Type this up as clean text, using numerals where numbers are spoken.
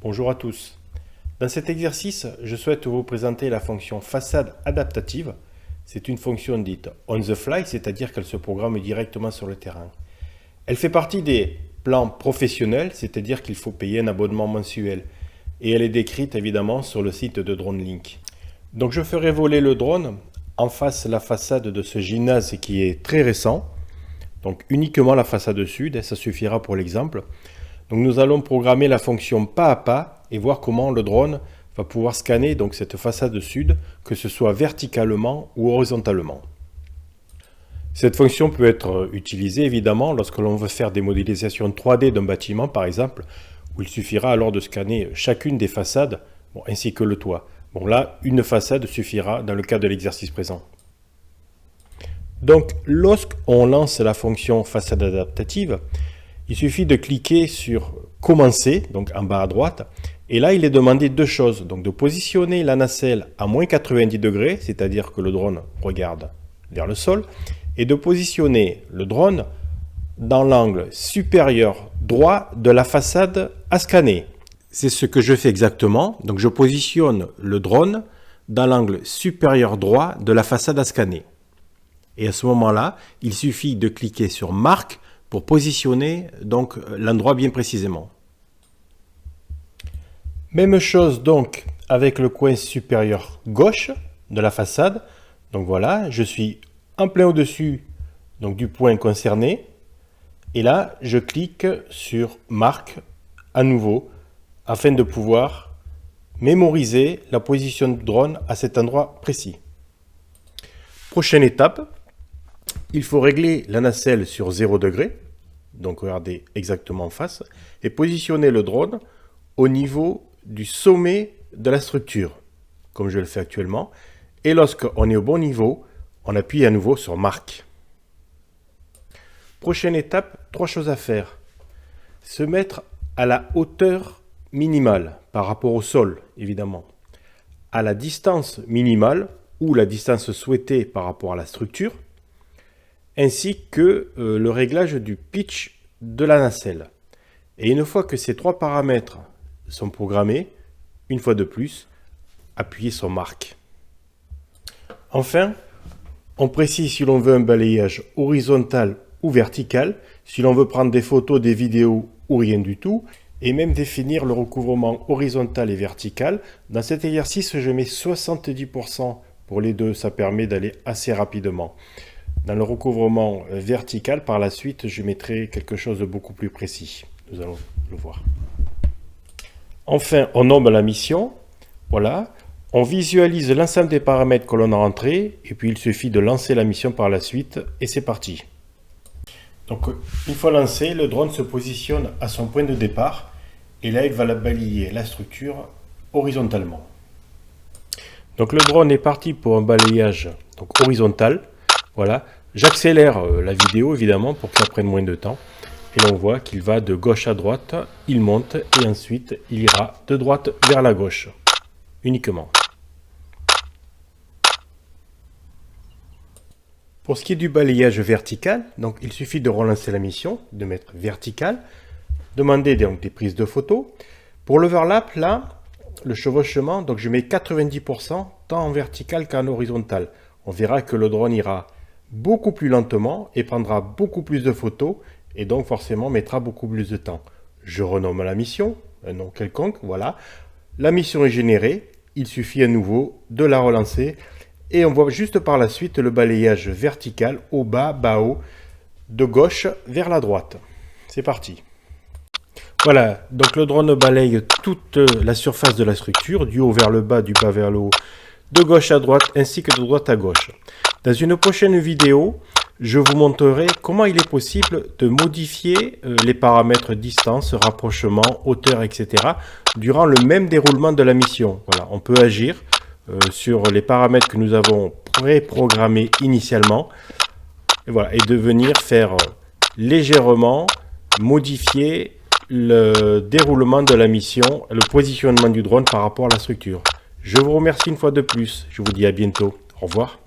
Bonjour à tous. Dans cet exercice, je souhaite vous présenter la fonction façade adaptative. C'est une fonction dite on the fly, c'est-à-dire qu'elle se programme directement sur le terrain. Elle fait partie des plans professionnels, c'est-à-dire qu'il faut payer un abonnement mensuel. Et elle est décrite évidemment sur le site de DroneLink. Donc je ferai voler le drone en face la façade de ce gymnase qui est très récent. Donc uniquement la façade sud, ça suffira pour l'exemple. Donc nous allons programmer la fonction pas à pas et voir comment le drone va pouvoir scanner donc cette façade sud, que ce soit verticalement ou horizontalement. Cette fonction peut être utilisée évidemment lorsque l'on veut faire des modélisations 3D d'un bâtiment par exemple, où il suffira alors de scanner chacune des façades ainsi que le toit. Bon là, une façade suffira dans le cas de l'exercice présent. Donc lorsqu'on lance la fonction façade adaptative, il suffit de cliquer sur commencer, donc en bas à droite, et là il est demandé deux choses, donc de positionner la nacelle à moins 90 degrés, c'est-à-dire que le drone regarde vers le sol, et de positionner le drone dans l'angle supérieur droit de la façade à scanner. C'est ce que je fais exactement, donc je positionne le drone dans l'angle supérieur droit de la façade à scanner. Et à ce moment-là, il suffit de cliquer sur marque pour positionner donc l'endroit bien précisément. Même chose donc avec le coin supérieur gauche de la façade. Donc voilà, je suis en plein au-dessus donc du point concerné. Et là, je clique sur marque à nouveau afin de pouvoir mémoriser la position du drone à cet endroit précis. Prochaine étape. Il faut régler la nacelle sur 0 degré, donc regardez exactement en face, et positionner le drone au niveau du sommet de la structure, comme je le fais actuellement. Et lorsqu'on est au bon niveau, on appuie à nouveau sur marque. Prochaine étape, trois choses à faire. Se mettre à la hauteur minimale par rapport au sol, évidemment. À la distance minimale ou la distance souhaitée par rapport à la structure, ainsi que le réglage du pitch de la nacelle. Et une fois que ces trois paramètres sont programmés, une fois de plus, appuyez sur marque. Enfin, on précise si l'on veut un balayage horizontal ou vertical, si l'on veut prendre des photos, des vidéos ou rien du tout, et même définir le recouvrement horizontal et vertical. Dans cet exercice, je mets 70% pour les deux, ça permet d'aller assez rapidement. Dans le recouvrement vertical, par la suite, je mettrai quelque chose de beaucoup plus précis. Nous allons le voir. Enfin, on nomme la mission. Voilà. On visualise l'ensemble des paramètres que l'on a rentrés. Et puis, il suffit de lancer la mission par la suite. Et c'est parti. Donc, une fois lancé, le drone se positionne à son point de départ. Et là, il va balayer la structure horizontalement. Donc, le drone est parti pour un balayage donc, horizontal. Voilà, j'accélère la vidéo évidemment pour que ça prenne moins de temps. Et l'on voit qu'il va de gauche à droite, il monte et ensuite il ira de droite vers la gauche, uniquement. Pour ce qui est du balayage vertical, donc il suffit de relancer la mission, de mettre vertical, demander donc des prises de photos. Pour l'overlap, là, le chevauchement, donc je mets 90% tant en vertical qu'en horizontal. On verra que le drone ira beaucoup plus lentement et prendra beaucoup plus de photos et donc forcément mettra beaucoup plus de temps. Je renomme la mission, un nom quelconque, voilà. La mission est générée, il suffit à nouveau de la relancer et on voit juste par la suite le balayage vertical au bas, bas haut, de gauche vers la droite. C'est parti. Voilà, donc le drone balaye toute la surface de la structure, du haut vers le bas, du bas vers le haut, de gauche à droite ainsi que de droite à gauche. Dans une prochaine vidéo, je vous montrerai comment il est possible de modifier les paramètres distance, rapprochement, hauteur, etc. durant le même déroulement de la mission. Voilà, on peut agir sur les paramètres que nous avons préprogrammés initialement et, voilà, et de venir faire légèrement modifier le déroulement de la mission, le positionnement du drone par rapport à la structure. Je vous remercie une fois de plus. Je vous dis à bientôt. Au revoir.